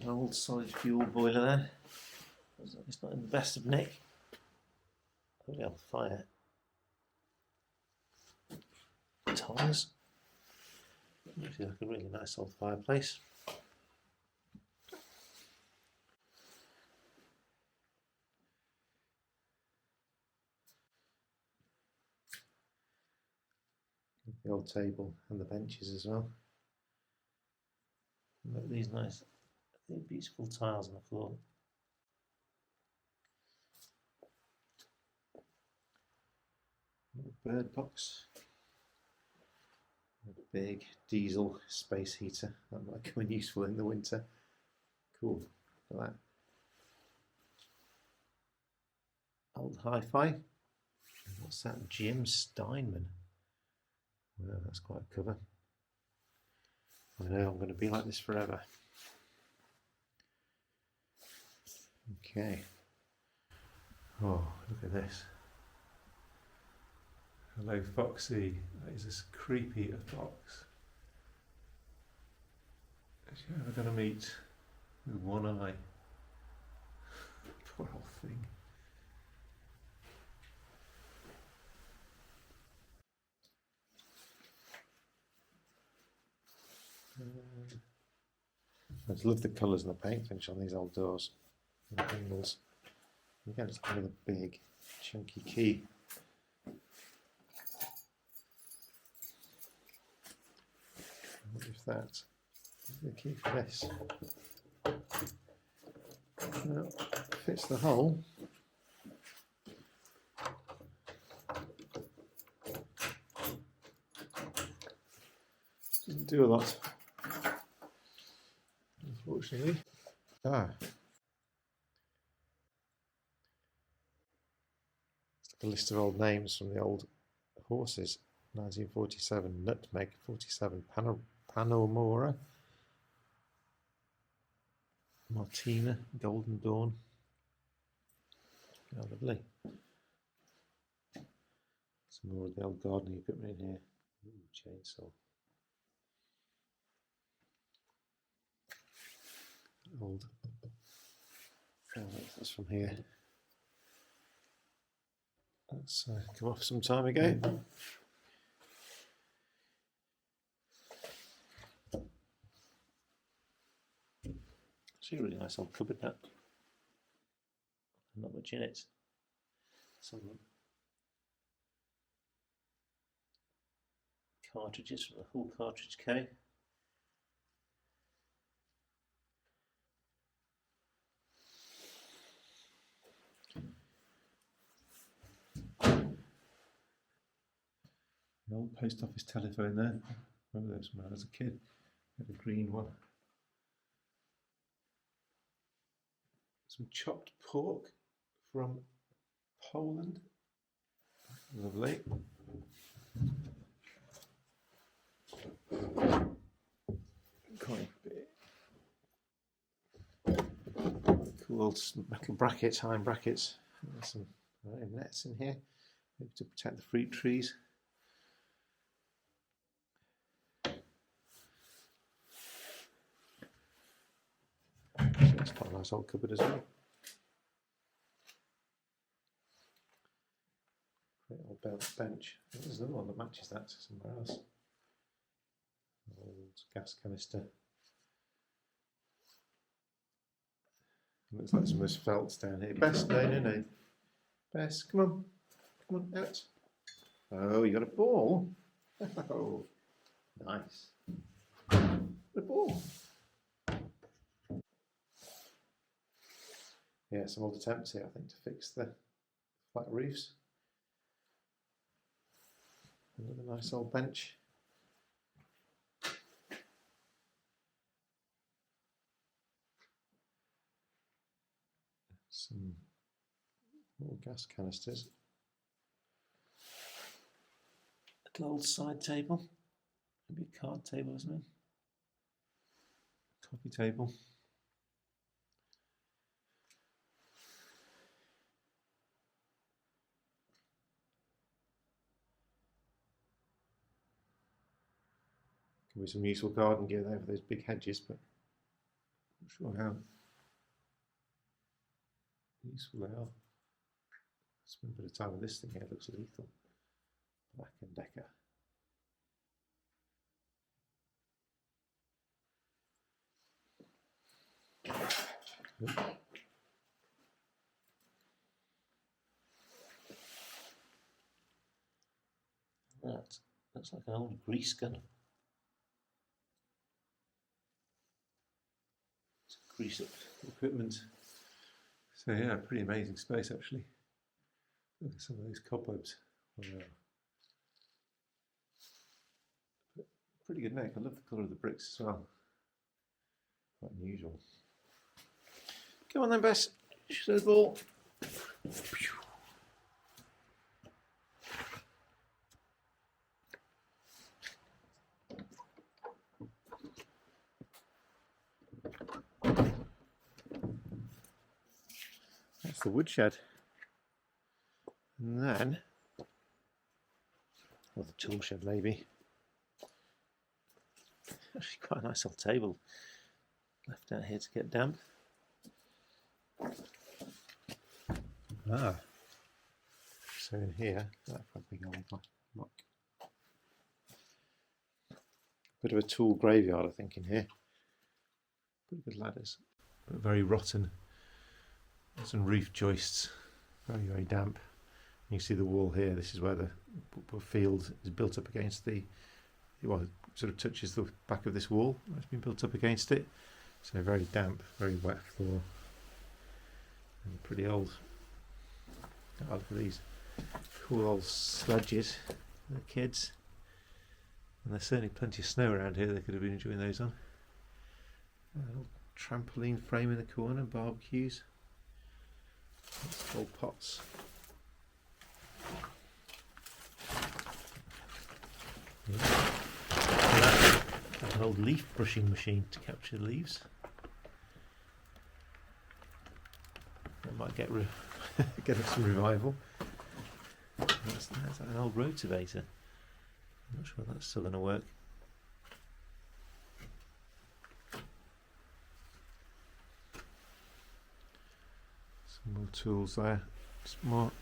An old solid fuel boiler there. It's not in the best of nick. Put it on fire. Tongs. Looks like a really nice old fireplace. The old table and the benches as well. Look at these nice, beautiful tiles on the floor. Little bird box. A big diesel space heater. That might come in useful in the winter. Cool. Look at that. Old hi-fi. What's that? Jim Steinman. Well, that's quite a cover. I know I'm going to be like this forever. Okay. Oh, look at this. Hello, Foxy. That is as creepy a fox as you're ever going to meet with one eye. Poor old thing. I just love the colours and the paint finish on these old doors and handles. Again, it's kind of a big, chunky key. I wonder if that's the key for this. Well, fits the hole. Doesn't do a lot, unfortunately. Ah. It's like a list of old names from the old horses. 1947, Nutmeg, 47, Panomora, Martina, Golden Dawn. Oh, lovely. Some more of the old gardening equipment in here. Ooh, chainsaw. Old. That's from here. That's come off some time ago. It's a really nice old cupboard, that. Not much in it. Some cartridges from the full cartridge case. An old post office telephone there. Remember this when I was a kid. Had a green one. Some chopped pork from Poland. Lovely. Quite big. Cool old metal brackets, iron brackets. There's some nets in here, maybe to protect the fruit trees. So it's quite a nice old cupboard as well. Great old bench. There's another one that matches that somewhere else. Old gas canister. Looks like some of this felt's down here. Bess, no. Bess, come on, out. Oh, you got a ball? Oh, nice. A ball. Yeah, some old attempts here, I think, to fix the flat roofs. Another nice old bench. Some more gas canisters. A old side table. Maybe a card table, isn't it? Coffee table. Could be some useful garden gear there for those big hedges, but Not sure how useful they are. Spend a bit of time with this thing here, it looks lethal. Black and Decker. That looks like an old grease gun. Grease up equipment. So yeah, pretty amazing space actually. Look at some of these cobwebs. Wow. Pretty good neck. I love the colour of the bricks as well. Quite unusual. Come on then, Bess. Shoot the ball. That's the woodshed. And then, or the tool shed maybe. Actually quite a nice little table left out here to get damp. So in here, that's a big old lock. Bit of a tool graveyard, I think, in here. Pretty good ladders, but very rotten. Some roof joists, very damp. You see the wall here. This is where the field is built up against the. Well, it sort of touches the back of this wall. It's been built up against it, so very damp, very wet floor, and pretty old. Oh, look at these cool old sledges for the kids, and there's certainly plenty of snow around here. They could have been enjoying those on. A little trampoline frame in the corner, barbecues, old pots. Yeah. An old leaf brushing machine to capture leaves. That might get get us some revival. That's an old rotavator. I'm not sure that's still going to work. Some more tools there. Some more.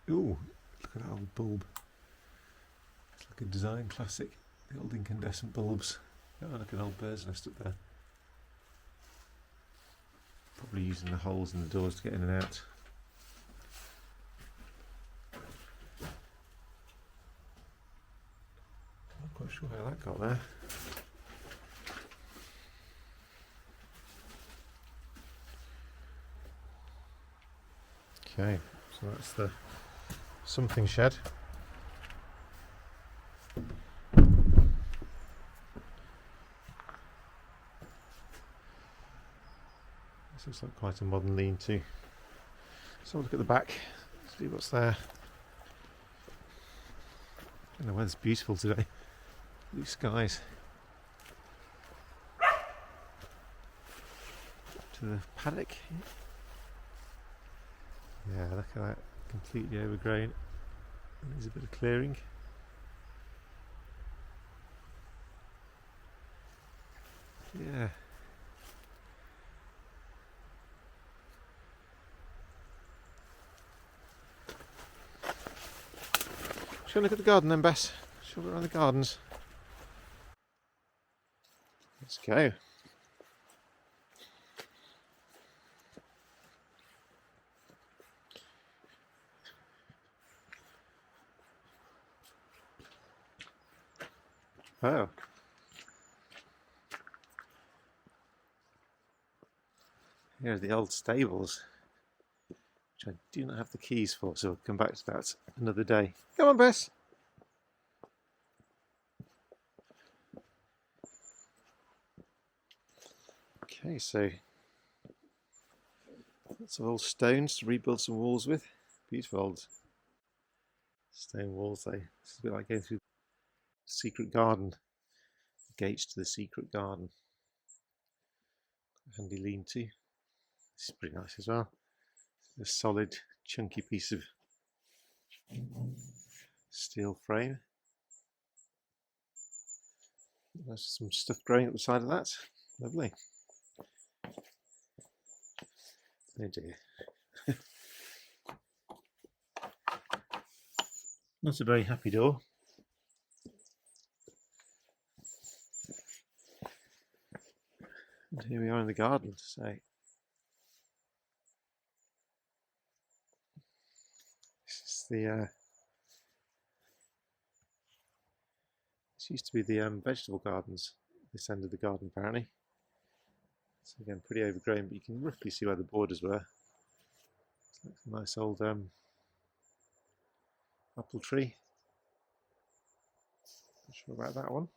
Ooh, look at that old bulb. It's like a design classic. The old incandescent bulbs. Oh, look at an old bird's nest up there. Probably using the holes in the doors to get in and out. Not quite sure how that got there. Okay, so that's the something shed. This looks like quite a modern lean-to. Let's have a look at the back, see what's there. And the weather's beautiful today. Blue skies. To the paddock. Yeah, look at that. Completely overgrown. There's a bit of clearing. Yeah. Shall we look at the garden then, Bess? Shall we go around the gardens? Let's go. Oh. Here are the old stables, which I do not have the keys for, so we'll come back to that another day. Come on, Bess. Okay, so lots of old stones to rebuild some walls with. Beautiful old stone walls. This is a bit like going through the secret garden. Gates to the secret garden. Handy lean-to. This is pretty nice as well. A solid, chunky piece of steel frame. There's some stuff growing up the side of that. Lovely. Oh dear. Not a very happy door. And here we are in the garden, so this is the this used to be the vegetable gardens, this end of the garden apparently. So again, pretty overgrown, but you can roughly see where the borders were. It's like a nice old apple tree. Not sure about that one.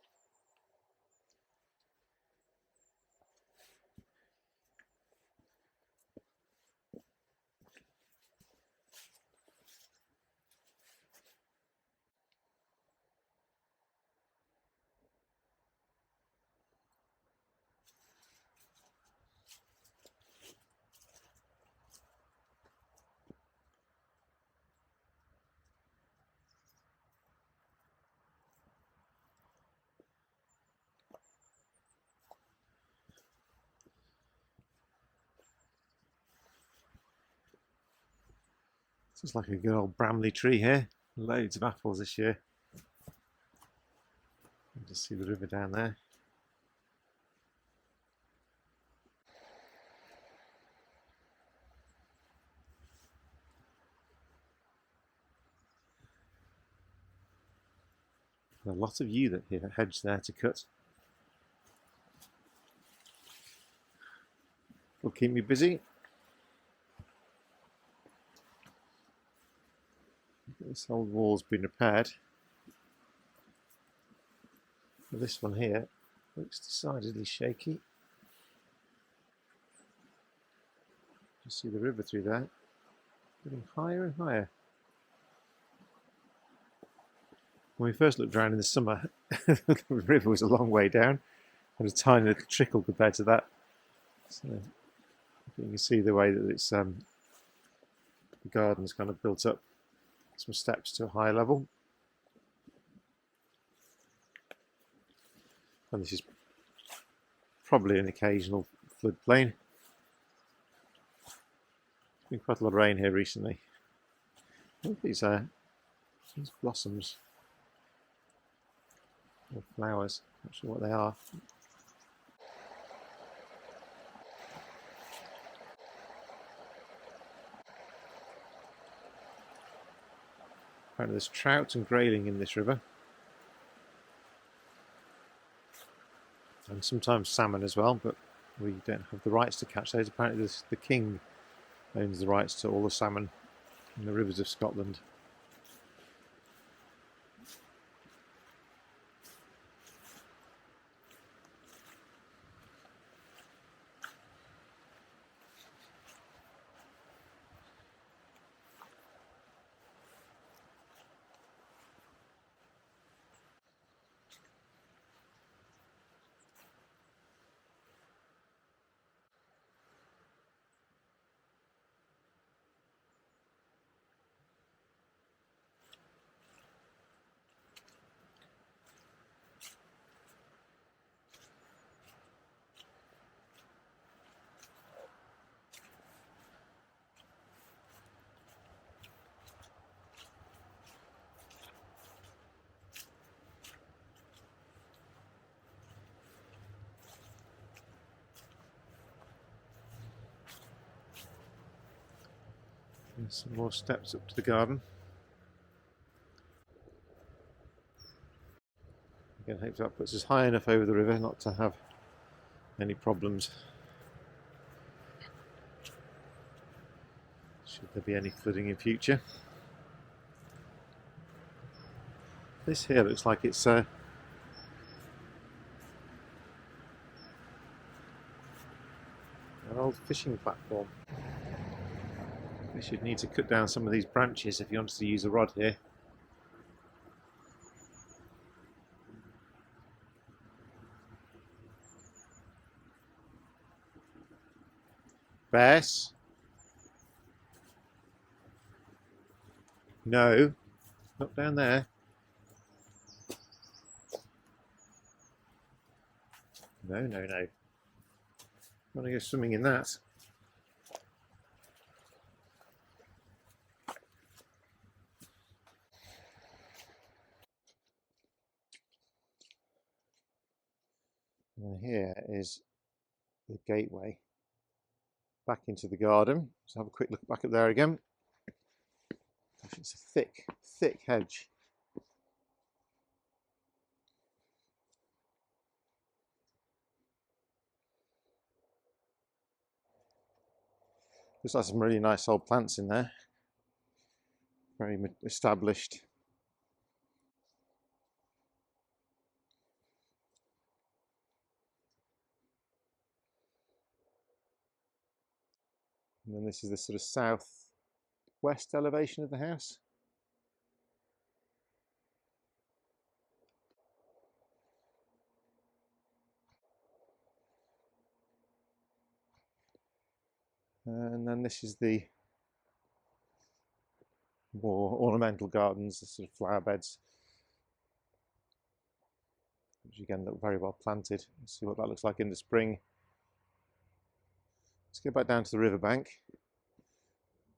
This is like a good old Bramley tree here. Loads of apples this year. You can just see the river down there. A lot of yew that here hedge there to cut. Will keep me busy. This old wall's been repaired. But this one here looks decidedly shaky. You see the river through there, getting higher and higher. When we first looked around in the summer, the river was a long way down, had a tiny little trickle compared to that. So you can see the way that it's the garden's kind of built up some steps to a higher level. And this is probably an occasional floodplain. There's been quite a lot of rain here recently. Look at these blossoms or flowers, not sure what they are. Apparently there's trout and grayling in this river. And sometimes salmon as well, but we don't have the rights to catch those. Apparently the king owns the rights to all the salmon in the rivers of Scotland. There's some more steps up to the garden. Again, hope that puts us high enough over the river not to have any problems should there be any flooding in future. This here looks like it's an old fishing platform. We should need to cut down some of these branches if you wanted to use a rod here. Bess? No, not down there. No. I want to go swimming in that. And here is the gateway back into the garden. Let's have a quick look back up there again. Gosh, it's a thick, thick hedge. Looks like some really nice old plants in there. Very established. And then this is the sort of southwest elevation of the house. And then this is the more ornamental gardens, the sort of flower beds, which again look very well planted. Let's see what that looks like in the spring. Let's go back down to the riverbank,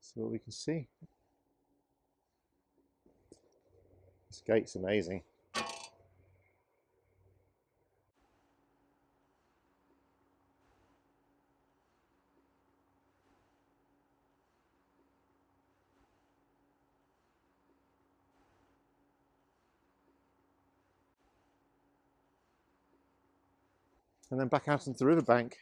see what we can see. This gate's amazing. And then back out into the riverbank.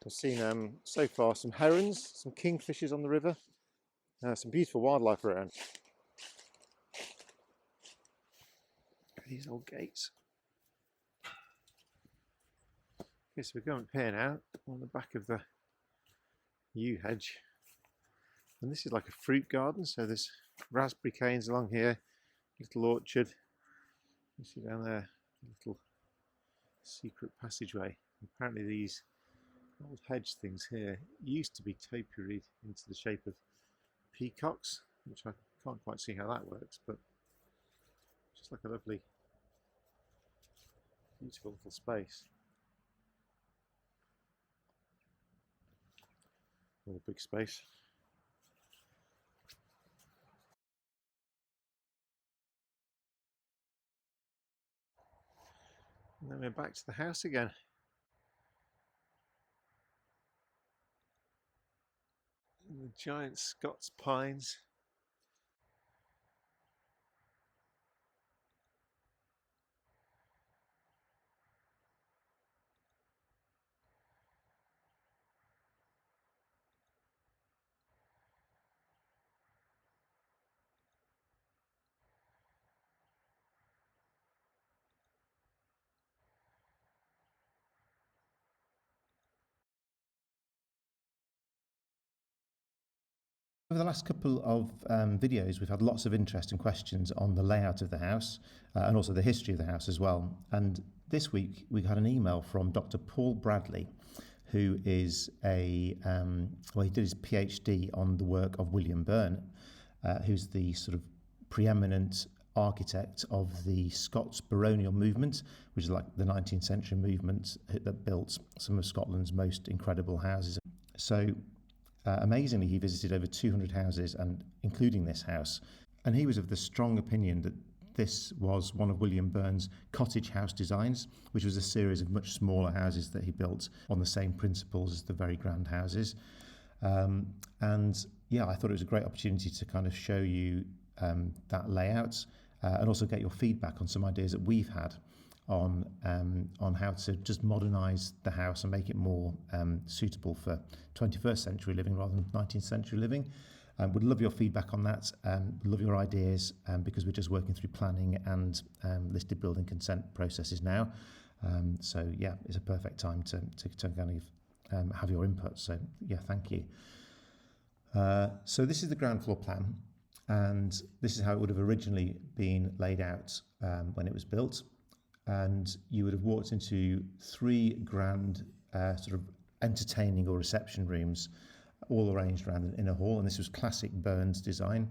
I've seen so far some herons, some kingfishers on the river, some beautiful wildlife around. These old gates. Okay, so we're going up here now on the back of the yew hedge, and this is like a fruit garden. So there's raspberry canes along here, little orchard. You see down there, a little secret passageway. Apparently these old hedge things here used to be topiaried into the shape of peacocks, which I can't quite see how that works, but just like a lovely, beautiful little space. Or a big space. And then we're back to the house again. And the giant Scots pines. Over the last couple of videos, we've had lots of interest and questions on the layout of the house and also the history of the house as well. And this week we had an email from Dr. Paul Bradley, who is he did his PhD on the work of William Byrne, who's the sort of preeminent architect of the Scots baronial movement, which is like the 19th century movement that built some of Scotland's most incredible houses. So amazingly, he visited over 200 houses, and including this house, and he was of the strong opinion that this was one of William Byrne's cottage house designs, which was a series of much smaller houses that he built on the same principles as the very grand houses. And yeah, I thought it was a great opportunity to kind of show you that layout and also get your feedback on some ideas that we've had on how to just modernise the house and make it more suitable for 21st century living rather than 19th century living. Would love your feedback on that, love your ideas, because we're just working through planning and listed building consent processes now. So yeah, it's a perfect time to kind of have your input. So yeah, thank you. So this is the ground floor plan. and this is how it would have originally been laid out when it was built. And you would have walked into three grand sort of entertaining or reception rooms, all arranged around an inner hall. And this was classic Burns design.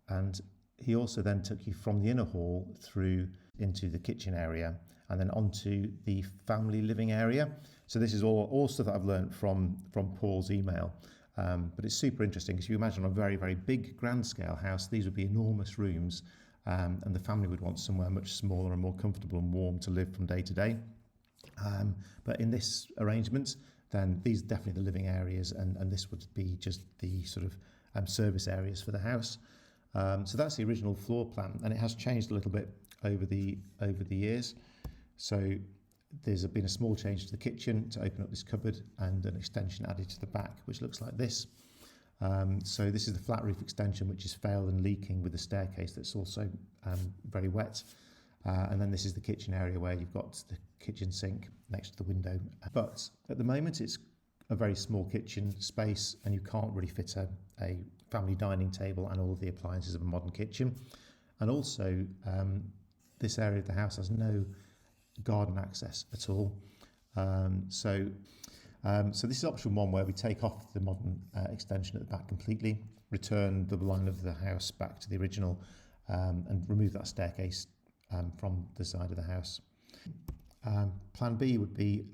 And he also then took you from the inner hall through into the kitchen area and then onto the family living area. So this is all stuff that I've learned from Paul's email. But it's super interesting because you imagine on a very, very big grand scale house, these would be enormous rooms, and the family would want somewhere much smaller and more comfortable and warm to live from day to day. But in this arrangement, then these are definitely the living areas, and this would be just the sort of service areas for the house. So that's the original floor plan, and it has changed a little bit over the years. So there's been a small change to the kitchen to open up this cupboard and an extension added to the back, which looks like this. So this is the flat roof extension, which is failed and leaking with the staircase that's also very wet. And then this is the kitchen area where you've got the kitchen sink next to the window. But at the moment, it's a very small kitchen space, and you can't really fit a family dining table and all of the appliances of a modern kitchen. And also, this area of the house has no garden access at all. So this is option one, where we take off the modern extension at the back completely, return the line of the house back to the original, and remove that staircase from the side of the house. Plan B would be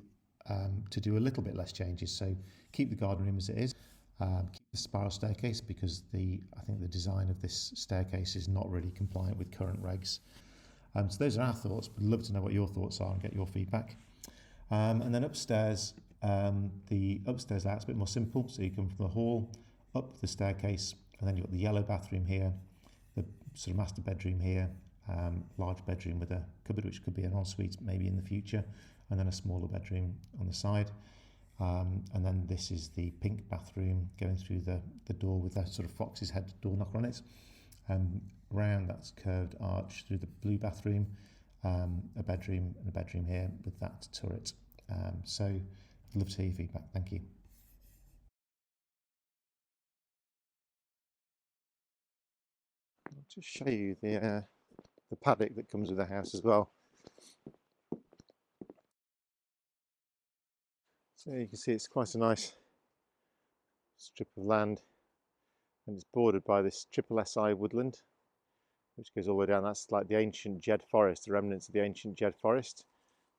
to do a little bit less changes. So keep the garden room as it is, keep the spiral staircase, because I think the design of this staircase is not really compliant with current regs. So those are our thoughts. We'd love to know what your thoughts are and get your feedback. And then upstairs, the upstairs layout's a bit more simple. So you come from the hall, up the staircase, and then you've got the yellow bathroom here, the sort of master bedroom here, large bedroom with a cupboard, which could be an ensuite maybe in the future, and then a smaller bedroom on the side. And then this is the pink bathroom going through the door with a sort of fox's head door knocker on it. Round that's curved arch through the blue bathroom, a bedroom and a bedroom here with that turret. So I'd love to hear your feedback. Thank you. I'll just show you the paddock that comes with the house as well. So you can see it's quite a nice strip of land, and it's bordered by this triple SI woodland, which goes all the way down. That's like the ancient Jed forest, the remnants of the ancient Jed forest.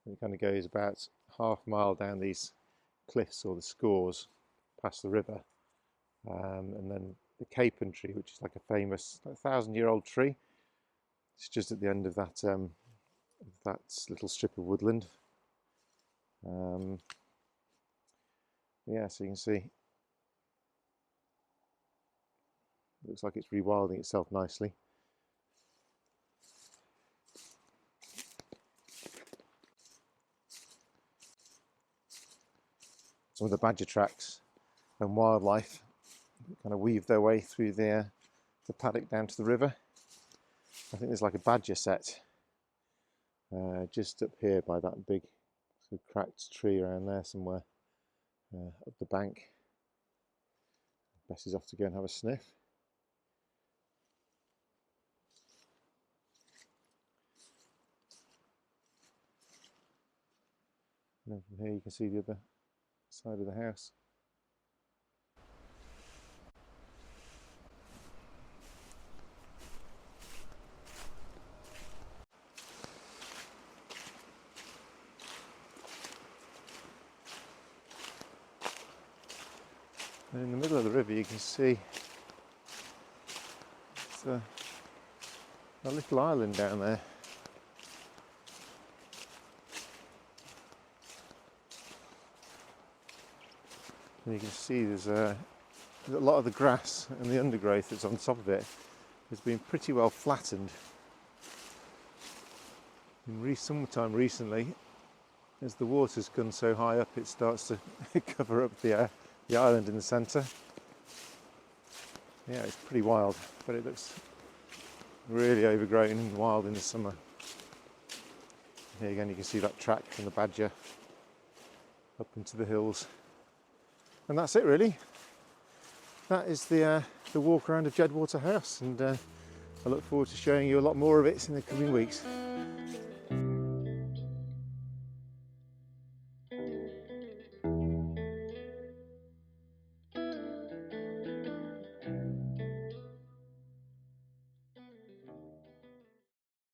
And it kind of goes about half a mile down these cliffs or the scores past the river. And then the capon tree, which is like a famous 1,000-year-old tree. It's just at the end of that little strip of woodland. Yeah, so you can see it looks like it's rewilding itself nicely. Some of the badger tracks and wildlife kind of weave their way through the paddock down to the river. I think there's like a badger set just up here by that big sort of cracked tree around there somewhere, up the bank. Bess is off to go and have a sniff. And then from here you can see the other side of the house. And in the middle of the river you can see it's a little island down there. And you can see there's a lot of the grass and the undergrowth that's on top of it has been pretty well flattened. Sometime recently, as the water's gone so high up, it starts to cover up the island in the centre. Yeah, it's pretty wild, but it looks really overgrown and wild in the summer. Here again you can see that track from the badger up into the hills. And that's it really. that is the walk around of Jedwater House, and I look forward to showing you a lot more of it in the coming weeks.